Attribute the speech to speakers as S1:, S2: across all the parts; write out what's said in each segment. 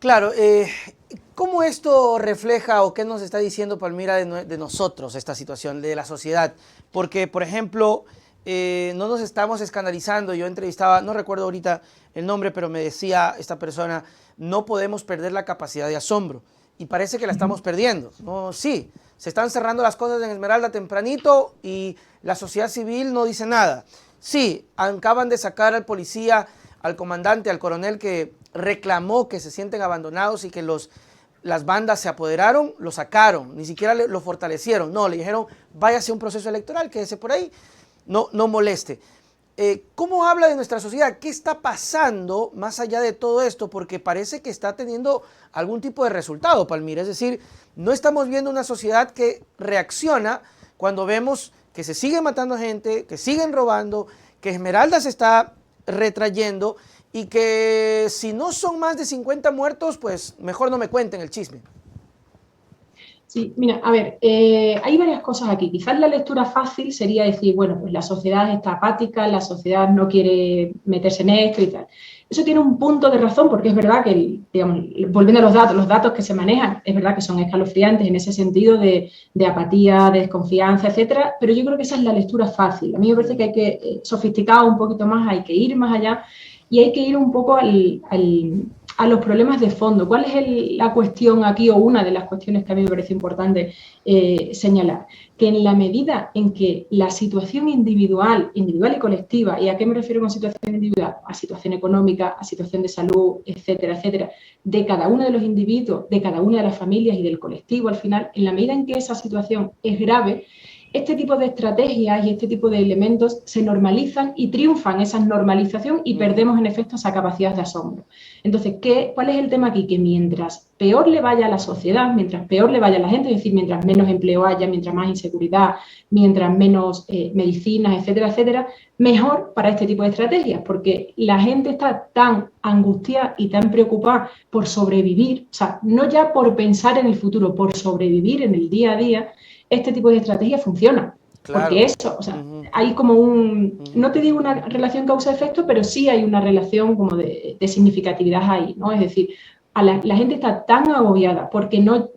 S1: Claro, ¿cómo esto refleja o qué nos está diciendo Palmira de nosotros, esta situación, de la sociedad? Porque, por ejemplo, no nos estamos escandalizando. Yo entrevistaba, no recuerdo ahorita el nombre, pero me decía esta persona, no podemos perder la capacidad de asombro. Y parece que la estamos perdiendo, ¿no? Sí, se están cerrando las cosas en Esmeralda tempranito y la sociedad civil no dice nada. Sí, acaban de sacar al policía, al comandante, al coronel que reclamó que se sienten abandonados y que las bandas se apoderaron, lo sacaron, ni siquiera lo fortalecieron. No, le dijeron, váyase a un proceso electoral, quédese por ahí, no moleste. ¿Cómo habla de nuestra sociedad? ¿Qué está pasando más allá de todo esto? Porque parece que está teniendo algún tipo de resultado, Palmira. Es decir, no estamos viendo una sociedad que reacciona cuando vemos que se sigue matando gente, que siguen robando, que Esmeralda se está retrayendo y que si no son más de 50 muertos, pues mejor no me cuenten el chisme.
S2: Sí, mira, a ver, hay varias cosas aquí. Quizás la lectura fácil sería decir, bueno, pues la sociedad está apática, la sociedad no quiere meterse en esto y tal. Eso tiene un punto de razón porque es verdad que, digamos, volviendo a los datos que se manejan, es verdad que son escalofriantes en ese sentido de apatía, de desconfianza, etcétera, pero yo creo que esa es la lectura fácil. A mí me parece que hay que sofisticar un poquito más, hay que ir más allá y hay que ir un poco a los problemas de fondo. ¿Cuál es la cuestión aquí o una de las cuestiones que a mí me parece importante señalar? Que en la medida en que la situación individual y colectiva, ¿y a qué me refiero con situación individual? A situación económica, a situación de salud, etcétera, etcétera, de cada uno de los individuos, de cada una de las familias y del colectivo al final, en la medida en que esa situación es grave, este tipo de estrategias y este tipo de elementos se normalizan y triunfan esa normalización y perdemos en efecto esa capacidad de asombro. Entonces, ¿cuál es el tema aquí? Que mientras peor le vaya a la sociedad, mientras peor le vaya a la gente, es decir, mientras menos empleo haya, mientras más inseguridad, mientras menos medicinas, etcétera, etcétera, mejor para este tipo de estrategias, porque la gente está tan angustiada y tan preocupada por sobrevivir, o sea, no ya por pensar en el futuro, por sobrevivir en el día a día, este tipo de estrategia funciona. Porque
S1: Claro.
S2: eso, o sea, hay como no te digo una relación causa-efecto, pero sí hay una relación como de significatividad ahí, ¿no? Es decir, la gente está tan agobiada porque no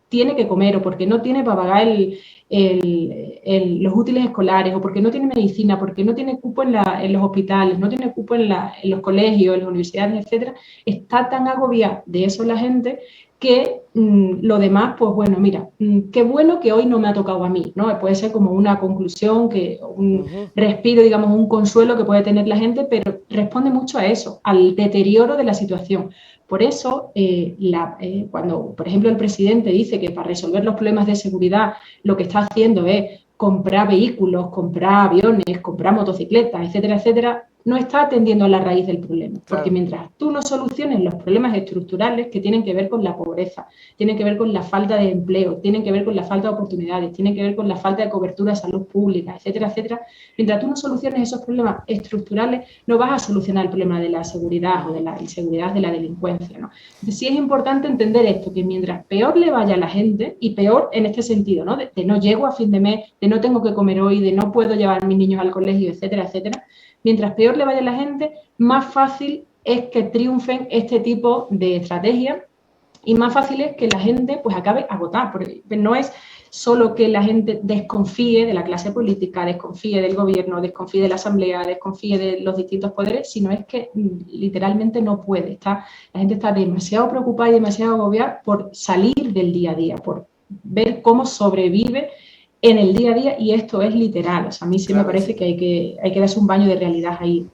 S2: tiene que comer o porque no tiene para pagar los útiles escolares o porque no tiene medicina, porque no tiene cupo en los hospitales, no tiene cupo en los colegios, en las universidades, etcétera, está tan agobiada de eso la gente que lo demás, pues bueno, mira, qué bueno que hoy no me ha tocado a mí, ¿no? Puede ser como una conclusión, un respiro, digamos, un consuelo que puede tener la gente, pero responde mucho a eso, al deterioro de la situación. Por eso, cuando, por ejemplo, el presidente dice que para resolver los problemas de seguridad lo que está haciendo es comprar vehículos, comprar aviones, comprar motocicletas, etcétera, etcétera, no está atendiendo a la raíz del problema. Porque
S1: Claro.
S2: mientras tú no soluciones los problemas estructurales que tienen que ver con la pobreza, tienen que ver con la falta de empleo, tienen que ver con la falta de oportunidades, tienen que ver con la falta de cobertura de salud pública, etcétera, etcétera, mientras tú no soluciones esos problemas estructurales, no vas a solucionar el problema de la seguridad o de la inseguridad, de la delincuencia, ¿no? Entonces sí es importante entender esto, que mientras peor le vaya a la gente, y peor en este sentido, ¿no? De no llego a fin de mes, de no tengo que comer hoy, de no puedo llevar a mis niños al colegio, etcétera, etcétera, mientras peor le vaya a la gente, más fácil es que triunfen este tipo de estrategias y más fácil es que la gente pues acabe agotada, porque no es solo que la gente desconfíe de la clase política, desconfíe del gobierno, desconfíe de la asamblea, desconfíe de los distintos poderes, sino es que literalmente no puede. La gente está demasiado preocupada y demasiado agobiada por salir del día a día, por ver cómo sobrevive en el día a día y esto es literal. O sea, a mí sí me
S1: Claro que
S2: parece
S1: sí.
S2: que hay que darse un baño de realidad ahí.